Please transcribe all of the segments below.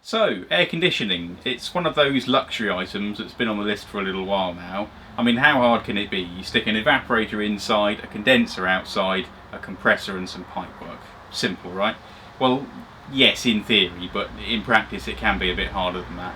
So, air conditioning, it's one of those luxury items that's been on the list for a little while now. I mean, how hard can it be? You stick an evaporator inside, a condenser outside, a compressor and some pipework. Simple, right? Well, yes, in theory, but in practice it can be a bit harder than that.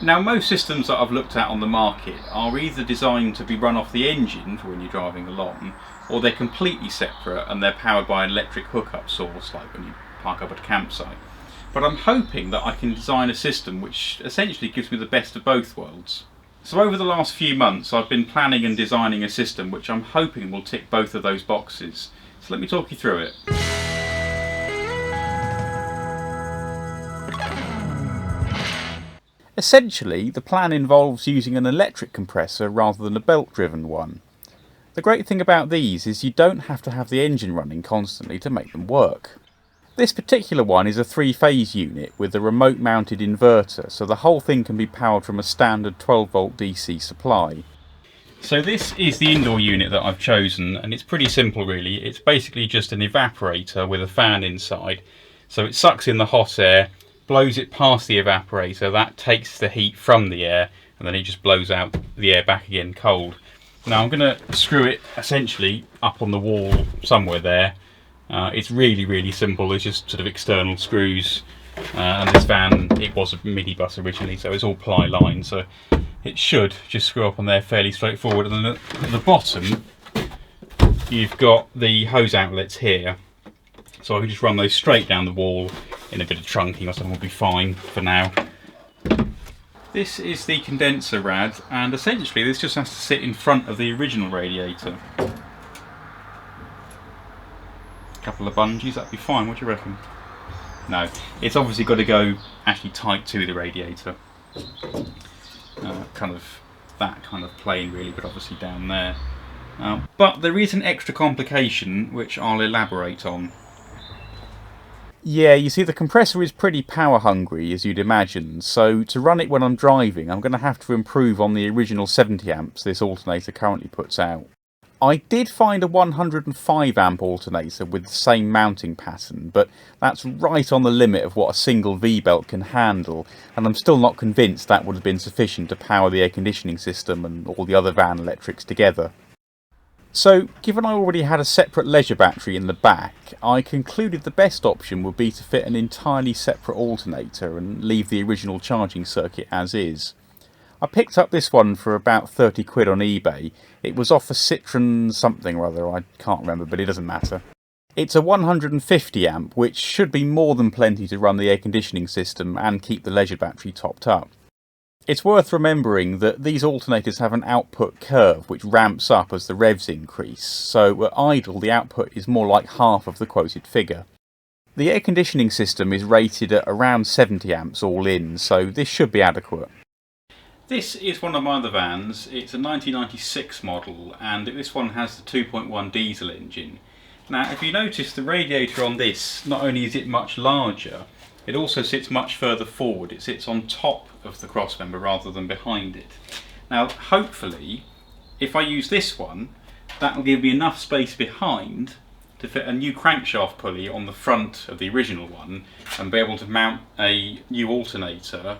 Now, most systems that I've looked at on the market are either designed to be run off the engine for when you're driving along, or they're completely separate and they're powered by an electric hookup source, like when you park up at a campsite. But I'm hoping that I can design a system which essentially gives me the best of both worlds. So over the last few months I've been planning and designing a system which I'm hoping will tick both of those boxes. So let me talk you through it. Essentially, the plan involves using an electric compressor rather than a belt-driven one. The great thing about these is you don't have to have the engine running constantly to make them work. This particular one is a 3-phase unit with a remote mounted inverter, so the whole thing can be powered from a standard 12-volt DC supply. So this is the indoor unit that I've chosen, and it's pretty simple really. It's basically just an evaporator with a fan inside. So it sucks in the hot air, blows it past the evaporator, that takes the heat from the air, and then it just blows out the air back again cold. Now I'm going to screw it essentially up on the wall somewhere there. It's really simple. There's just sort of external screws, and this fan, it was a mini bus originally, so it's all ply line, so it should just screw up on there fairly straightforward. And then at the bottom you've got the hose outlets here, so I can just run those straight down the wall. In a bit of trunking or something will be fine for now. This is the condenser rad, and essentially this just has to sit in front of the original radiator. Couple of bungees, that'd be fine. What do you reckon? No, it's obviously got to go actually tight to the radiator. Kind of that kind of plane really, but obviously down there. But there is an extra complication which I'll elaborate on. Yeah, you see the compressor is pretty power hungry as you'd imagine, so to run it when I'm driving I'm going to have to improve on the original 70 amps this alternator currently puts out. I did find a 105 amp alternator with the same mounting pattern, but that's right on the limit of what a single V-belt can handle, and I'm still not convinced that would have been sufficient to power the air conditioning system and all the other van electrics together. So, given I already had a separate leisure battery in the back, I concluded the best option would be to fit an entirely separate alternator and leave the original charging circuit as is. I picked up this one for about 30 quid on eBay. It was off a Citroen something or other, I can't remember, but it doesn't matter. It's a 150 amp, which should be more than plenty to run the air conditioning system and keep the leisure battery topped up. It's worth remembering that these alternators have an output curve which ramps up as the revs increase, so at idle the output is more like half of the quoted figure. The air conditioning system is rated at around 70 amps all in, so this should be adequate. This is one of my other vans. It's a 1996 model, and this one has the 2.1 diesel engine. Now if you notice, the radiator on this, not only is it much larger, it also sits much further forward. It sits on top of the crossmember rather than behind it. Now hopefully if I use this one, that will give me enough space behind to fit a new crankshaft pulley on the front of the original one and be able to mount a new alternator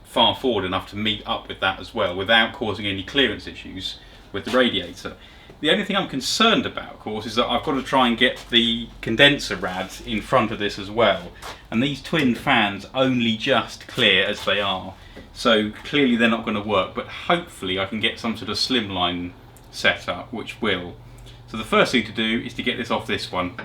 far forward enough to meet up with that as well without causing any clearance issues with the radiator. The only thing I'm concerned about, of course, is that I've got to try and get the condenser rads in front of this as well, and these twin fans only just clear as they are, so clearly they're not going to work, but hopefully I can get some sort of slimline setup which will. So the first thing to do is to get this off this one.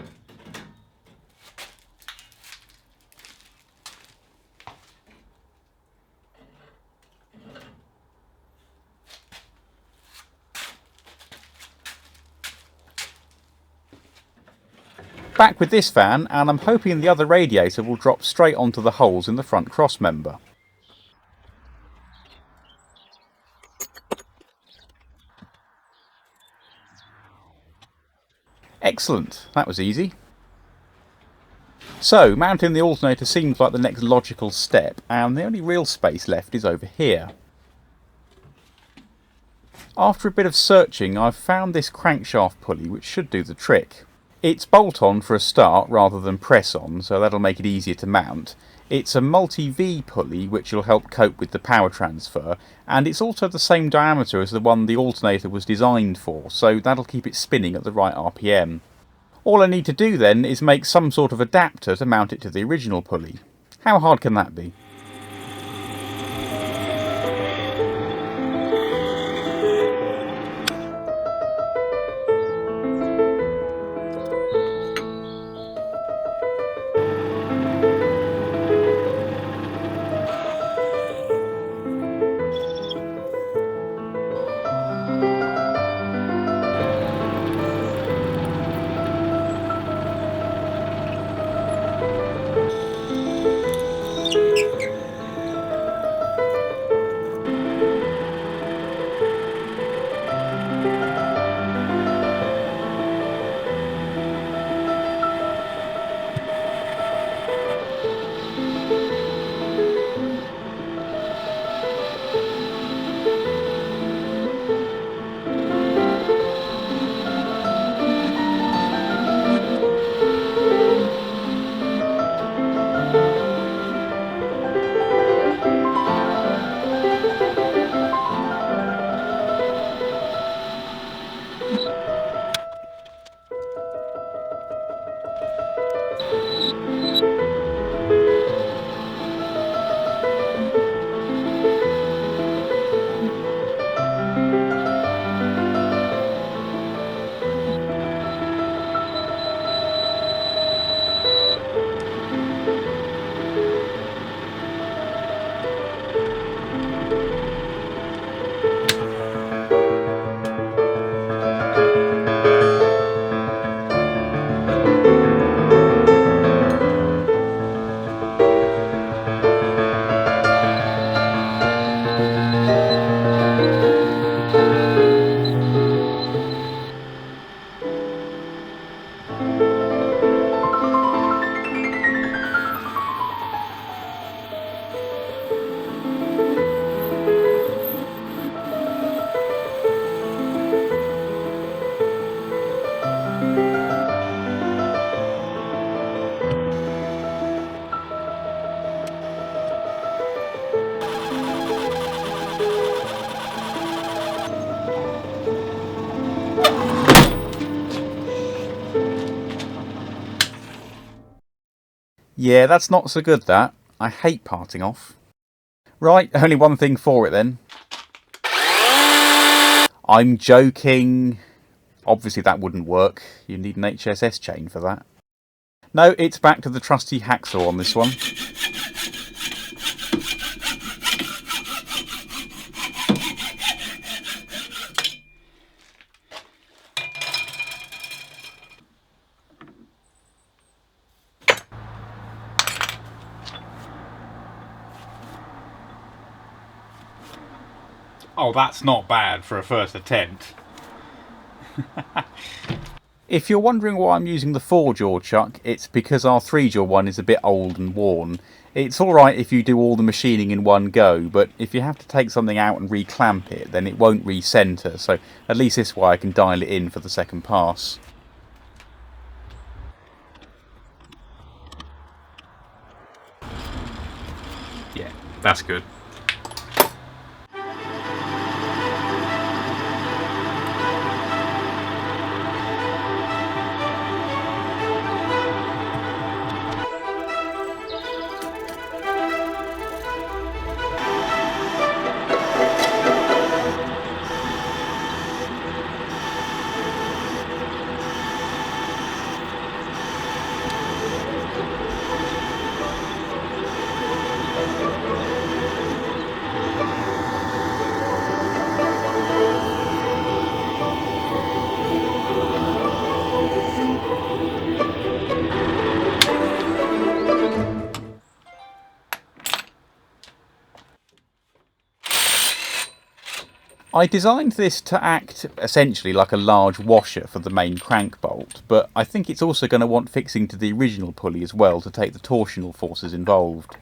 Back with this fan, and I'm hoping the other radiator will drop straight onto the holes in the front crossmember. Excellent, that was easy. So, mounting the alternator seems like the next logical step, and the only real space left is over here. After a bit of searching, I've found this crankshaft pulley which should do the trick. It's bolt-on for a start rather than press-on, so that'll make it easier to mount. It's a multi-V pulley which will help cope with the power transfer, and it's also the same diameter as the one the alternator was designed for, so that'll keep it spinning at the right RPM. All I need to do then is make some sort of adapter to mount it to the original pulley. How hard can that be? Yeah, that's not so good, that. I hate parting off. Right, only one thing for it then. I'm joking. Obviously that wouldn't work. You need an HSS chain for that. No, it's back to the trusty hacksaw on this one. Oh, that's not bad for a first attempt. If you're wondering why I'm using the 4-jaw chuck, it's because our 3-jaw one is a bit old and worn. It's alright if you do all the machining in one go, but if you have to take something out and re-clamp it, then it won't re-centre, so at least this way I can dial it in for the second pass. Yeah, that's good. I designed this to act essentially like a large washer for the main crank bolt, but I think it's also going to want fixing to the original pulley as well to take the torsional forces involved.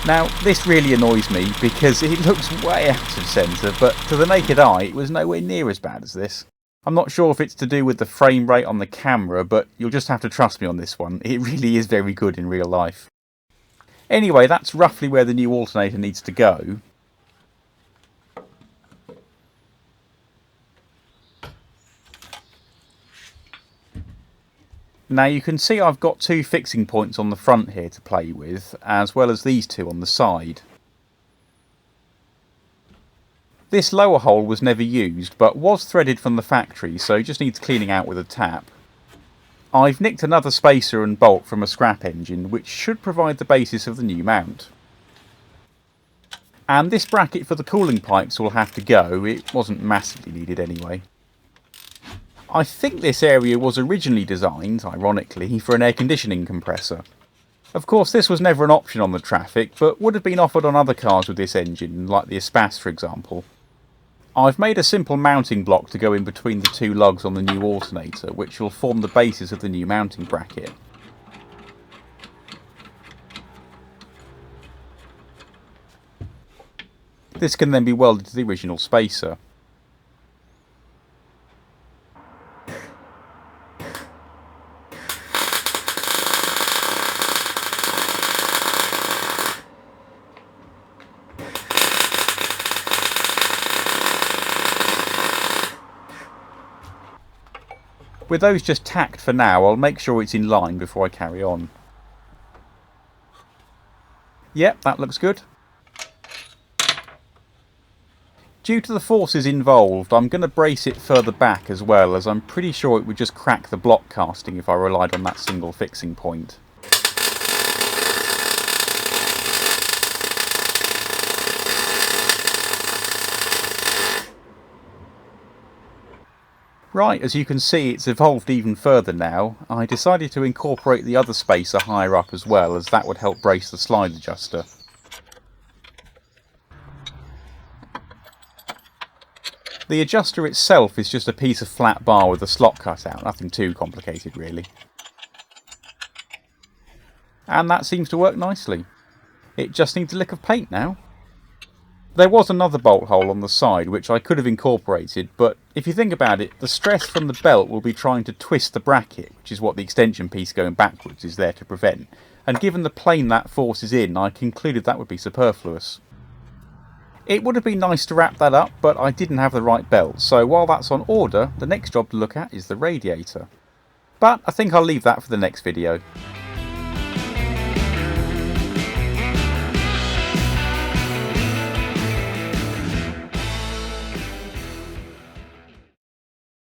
Now this really annoys me because it looks way out of centre, but to the naked eye it was nowhere near as bad as this. I'm not sure if it's to do with the frame rate on the camera, but you'll just have to trust me on this one. It really is very good in real life. Anyway, that's roughly where the new alternator needs to go. Now you can see I've got two fixing points on the front here to play with, as well as these two on the side. This lower hole was never used, but was threaded from the factory, so just needs cleaning out with a tap. I've nicked another spacer and bolt from a scrap engine, which should provide the basis of the new mount. And this bracket for the cooling pipes will have to go. It wasn't massively needed anyway. I think this area was originally designed, ironically, for an air conditioning compressor. Of course this was never an option on the Traffic, but would have been offered on other cars with this engine, like the Espace for example. I've made a simple mounting block to go in between the two lugs on the new alternator, which will form the basis of the new mounting bracket. This can then be welded to the original spacer. With those just tacked for now, I'll make sure it's in line before I carry on. Yep, that looks good. Due to the forces involved, I'm going to brace it further back as well, as I'm pretty sure it would just crack the block casting if I relied on that single fixing point. Right, as you can see it's evolved even further now. I decided to incorporate the other spacer higher up as well, as that would help brace the slide adjuster. The adjuster itself is just a piece of flat bar with a slot cut out, nothing too complicated really. And that seems to work nicely. It just needs a lick of paint now. There was another bolt hole on the side which I could have incorporated, but if you think about it, the stress from the belt will be trying to twist the bracket, which is what the extension piece going backwards is there to prevent, and given the plane that force is in, I concluded that would be superfluous. It would have been nice to wrap that up, but I didn't have the right belt, so while that's on order, the next job to look at is the radiator. But I think I'll leave that for the next video.